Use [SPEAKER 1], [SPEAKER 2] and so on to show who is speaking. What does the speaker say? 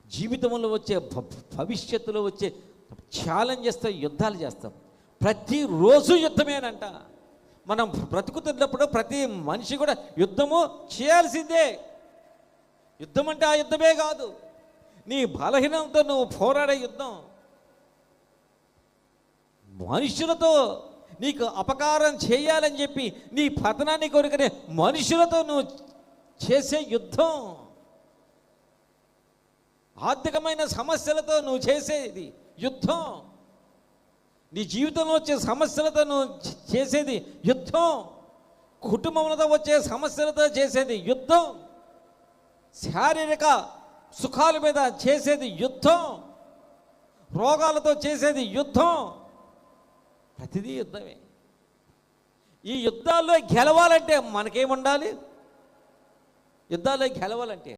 [SPEAKER 1] జీవితంలో వచ్చే భవిష్యత్తులో వచ్చే ఛాలెంజెస్తో యుద్ధాలు చేస్తాం. ప్రతిరోజు యుద్ధమేనంట. మనం బ్రతుకుతున్నప్పుడు ప్రతి మనిషి కూడా యుద్ధము చేయాల్సిందే. యుద్ధం అంటే ఆ యుద్ధమే కాదు, నీ బలహీనంతో నువ్వు పోరాడే యుద్ధం. మనుషులతో నీకు అపకారం చేయాలని చెప్పి నీ పతనాన్ని కోరుకునే మనుషులతో నువ్వు చేసే యుద్ధం. ఆర్థికమైన సమస్యలతో నువ్వు చేసేది యుద్ధం. నీ జీవితంలో వచ్చే సమస్యలతో నువ్వు చేసేది యుద్ధం. కుటుంబంలో వచ్చే సమస్యలతో చేసేది యుద్ధం. శారీరక సుఖాల మీద చేసేది యుద్ధం. రోగాలతో చేసేది యుద్ధం. ప్రతిదీ యుద్ధమే. ఈ యుద్ధాల్లో గెలవాలంటే మనకేముండాలి? యుద్ధాల్లో గెలవాలంటే